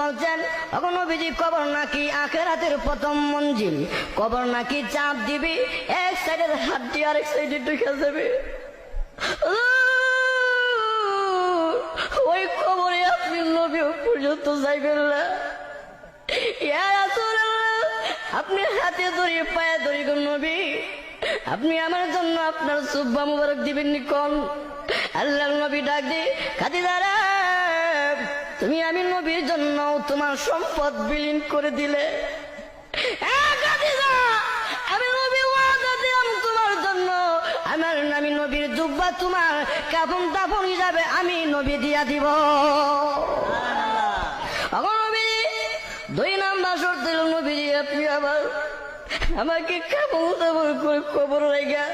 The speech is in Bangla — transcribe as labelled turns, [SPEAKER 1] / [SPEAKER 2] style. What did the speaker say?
[SPEAKER 1] বলছেন এখন নবীজি কবর নাকি আখিরাতের প্রথম মঞ্জিল, কবর নাকি চাপ দিবি, এক সাইডের হাড্ডি আরেক সাইডে ঢুকে যাবে। ওই কবরে আপনি নবী পর্যন্ত যাইবেন না। ইয়া রাসূলুল্লাহ, আপনি হাতে ধরি পায়ে ধরি গো নবী, আপনি আমার জন্য আপনার সুব্বা মুবারক দিবেন নি কোন? আল্লাহর নবী ডাক দি, খাদিজা রে, তুমি আমি নবীর জন্য তোমার সম্পদ বিলীন করে দিলে। খাদিজা, আমি নবী ওয়াদা দিলাম তোমার জন্য আমার আমি নবীর জুব্বা তোমার কাফন দাফন হিসাবে আমি নবী দিয়া দিব। নবী 2 নাম্বার শর্ত দিল, নবী আপনি আবার আমাকে কাফন দাফন করে কবর রেখা